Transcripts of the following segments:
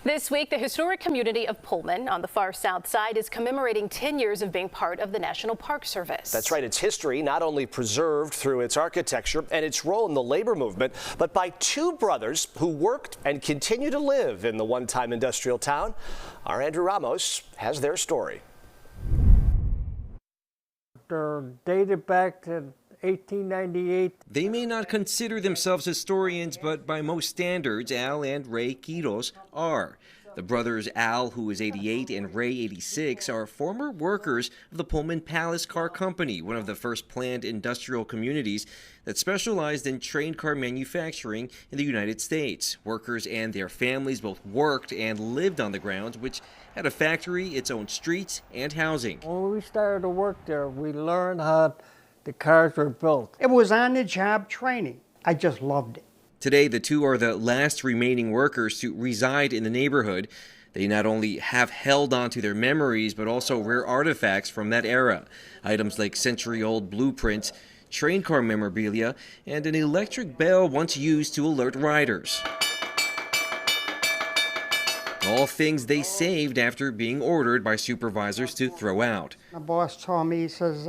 This week, the historic community of Pullman on the far south side is commemorating 10 years of being part of the National Park Service. That's right. Its history not only preserved through its architecture and its role in the labor movement, but by two brothers who worked and continue to live in the one-time industrial town. Our Andrew Ramos has their story. They're dated back to 1898. They may not consider themselves historians, but by most standards, Al and Ray Quiros are. The brothers Al, who is 88, and Ray, 86, are former workers of the Pullman Palace Car Company, one of the first planned industrial communities that specialized in train car manufacturing in the United States. Workers and their families both worked and lived on the grounds, which had a factory, its own streets, and housing. When we started to work there, we learned how the cars were built. It was on-the-job training. I just loved it. Today, the two are the last remaining workers to reside in the neighborhood. They not only have held on to their memories, but also rare artifacts from that era. Items like century-old blueprints, train car memorabilia, and an electric bell once used to alert riders. All things they saved after being ordered by supervisors to throw out. My boss told me, he says,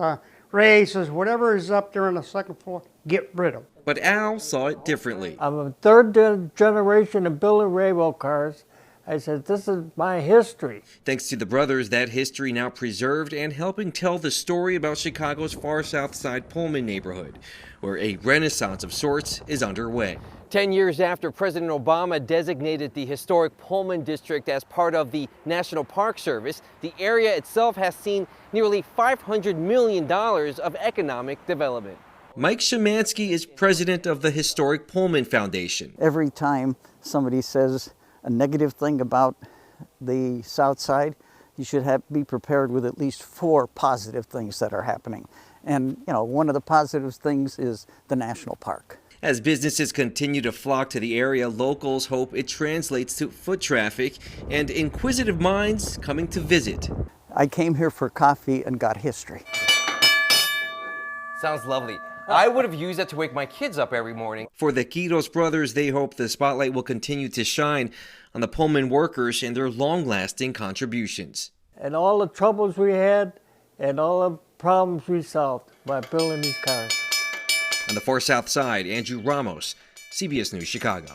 Ray, he says, whatever is up there on the second floor, get rid of it. But Al saw it differently. I'm a third generation of building railroad cars. I said, this is my history. Thanks to the brothers, that history now preserved and helping tell the story about Chicago's far south side Pullman neighborhood, where a renaissance of sorts is underway. 10 years after President Obama designated the historic Pullman district as part of the National Park Service, the area itself has seen nearly $500 million of economic development. Mike Szymanski is president of the historic Pullman Foundation. Every time somebody says a negative thing about the South Side, you should be prepared with at least 4 positive things that are happening. And, you know, one of the positive things is the National Park. As businesses continue to flock to the area, locals hope it translates to foot traffic and inquisitive minds coming to visit. I came here for coffee and got history. Sounds lovely. I would have used that to wake my kids up every morning. For the Quiros brothers, they hope the spotlight will continue to shine on the Pullman workers and their long-lasting contributions. And all the troubles we had and all the problems we solved by building these cars. On the far south side, Andrew Ramos, CBS News Chicago.